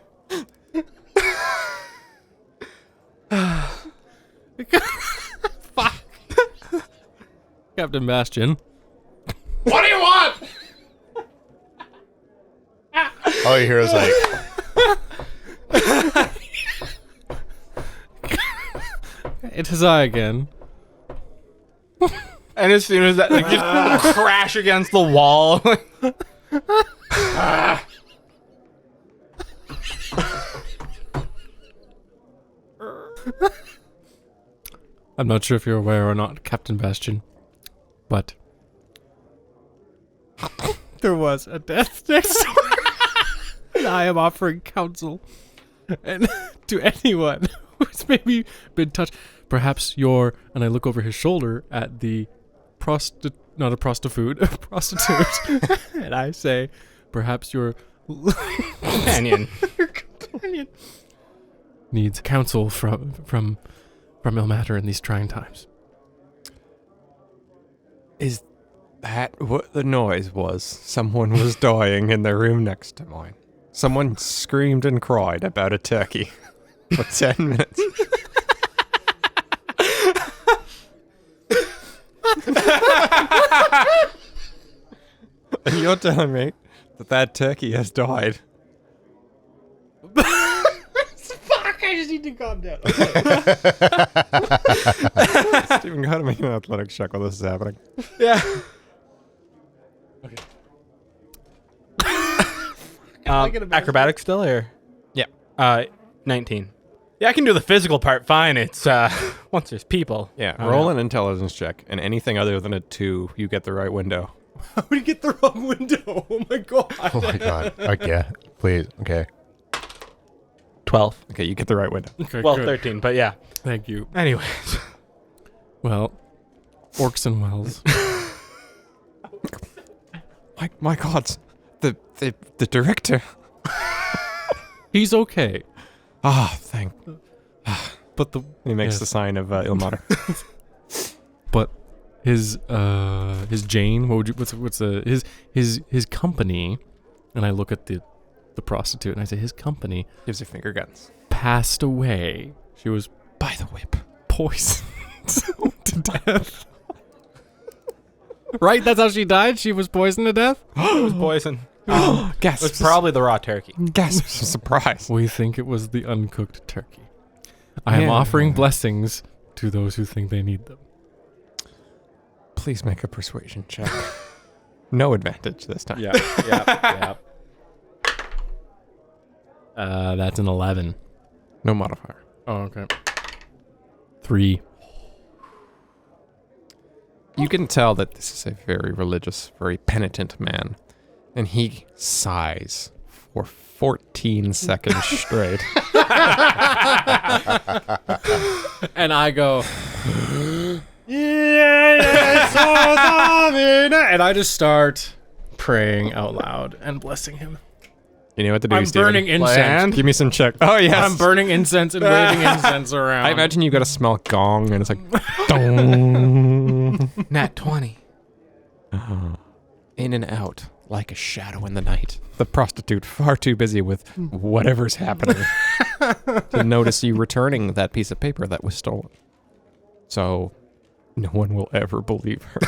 S1: "Fuck." Captain Bastion.
S4: What do you want?
S3: All you hear is like,
S1: It is I again.
S2: And as soon as that, like, just crash against the wall.
S1: I'm not sure if you're aware or not, Captain Bastion, but there was a death next door. And I am offering counsel and to anyone who's maybe been touched. Perhaps you're, and I look over his shoulder at the not a prostitute, a prostitute, and I say, perhaps your
S2: Companion.
S1: companion needs counsel from Ilmater in these trying times.
S4: Is that what the noise was? Someone was dying in the room next to mine. Someone screamed and cried about a turkey for 10 minutes. And you're telling me that turkey has died?
S1: Fuck! I just need to calm down.
S4: Stephen, go ahead and make an athletics check while this is happening.
S2: Yeah.
S1: Okay.
S2: Acrobatics still or?
S4: Yeah.
S2: 19. Yeah, I can do the physical part fine. It's once there's people.
S4: Yeah,
S2: Oh,
S4: roll
S2: no.
S4: an intelligence check, and anything other than a 2, you get the right window.
S1: How did you get the wrong window? Oh my god.
S3: oh my god. Okay, please. Okay.
S2: 12.
S4: Okay, you get the right window.
S1: Okay,
S2: Well,
S1: good.
S2: 13, but yeah.
S1: Thank you.
S2: Anyways.
S1: Well, Orcs and Wells.
S4: My God, the director.
S1: He's okay.
S4: Ah, thank.
S1: But the
S4: He makes
S1: Yes.
S4: the sign of Ilmater.
S1: but his Jane, what's his company, and I look at the prostitute and I say his company
S4: Gives her finger guns.
S1: passed away. She was
S4: By the whip.
S1: poisoned to death. Right? That's how she died? She was poisoned to death?
S2: It was poison.
S4: Gasp.
S2: It's probably the raw turkey.
S4: Gasp. Surprise.
S1: We think it was the uncooked turkey. I am
S4: Yeah.
S1: offering blessings to those who think they need them.
S4: Please make a persuasion check. No advantage this time.
S1: Yeah. That's an 11.
S4: No modifier.
S1: Oh, okay. 3.
S4: You can tell that this is a very religious, very penitent man. And he sighs for 14 seconds straight.
S1: And I go, and I just start praying out loud and blessing him.
S4: You know what to do,
S1: I'm
S4: Steven.
S1: burning incense.
S2: Land?
S4: Give me some check. Oh, yes.
S1: I'm burning incense and waving incense around.
S4: I imagine you got to smell gong and it's like, dong.
S2: Nat 20.
S4: In and out like a shadow in the night. The prostitute far too busy with whatever's happening to notice you returning that piece of paper that was stolen. So no one will ever believe her.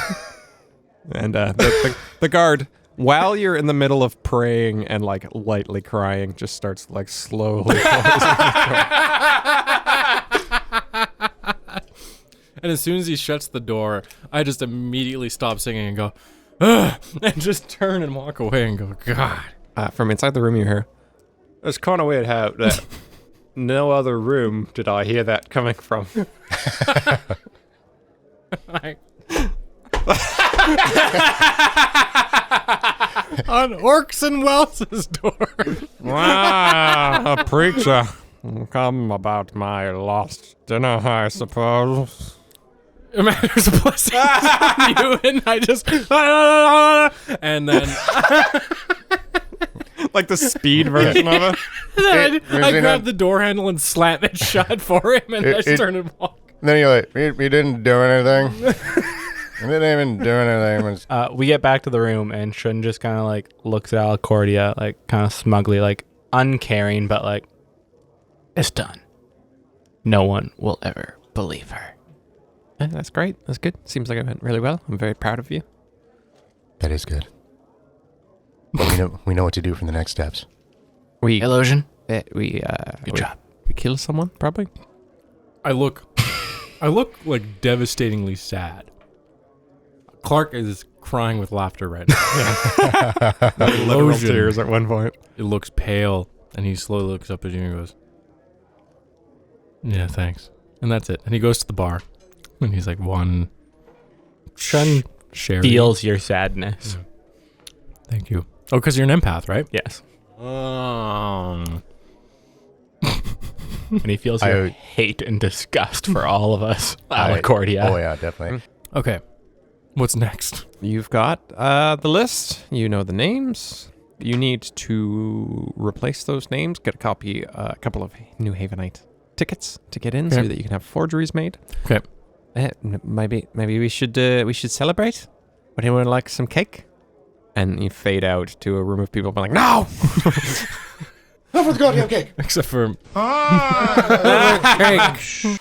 S4: And the guard, while you're in the middle of praying and like lightly crying, just starts like slowly closing the door.
S1: And as soon as he shuts the door, I just immediately stop singing and go, ugh, and just turn and walk away and go, God.
S4: From inside the room you hear, it's kind of weird how that no other room did I hear that coming from.
S1: On Orcs and Wells's door.
S4: A preacher. Come about my lost dinner, I suppose.
S1: There's blessings on you, and I just, and then,
S4: Like the speed version of it.
S1: I grab the door handle and slam it shut for him, and I just turn and walk.
S3: Then you're like, we didn't do anything. We didn't even do anything.
S2: We get back to the room, and Shun just kind of like looks at Alicordia, like kind of smugly, like uncaring, but like, it's done. No one will ever believe her.
S4: Yeah, that's great. That's good. Seems like it went really well. I'm very proud of you.
S3: That is good. But we know what to do for the next steps.
S4: We
S2: Losian?
S4: we
S2: Good job.
S4: We kill someone probably.
S1: I look like devastatingly sad. Clark is crying with laughter right now.
S4: Literal
S1: Losian,
S4: tears at one point.
S1: it looks pale, and he slowly looks up at you and goes, "Yeah, thanks." And that's it. And he goes to the bar, and he's like, "One
S2: Shun
S1: sherry."
S2: feels your sadness.
S1: Thank you. Oh, because you're an empath, right?
S2: Yes.
S1: And
S2: And he feels your hate and disgust for all of us.
S3: Oh
S2: Alicordia.
S3: yeah, definitely.
S1: okay, what's next?
S4: You've got the list. You know the names. You need to replace those names. Get a copy, a couple of New Havenite tickets to get in, so
S1: Okay.
S4: that you can have forgeries made.
S1: Okay.
S4: Maybe we should celebrate. Would anyone like some cake? And you fade out to a room of people being like, no!
S3: Oh, for the goddamn cake!
S1: Except for
S3: Ah!
S1: cake.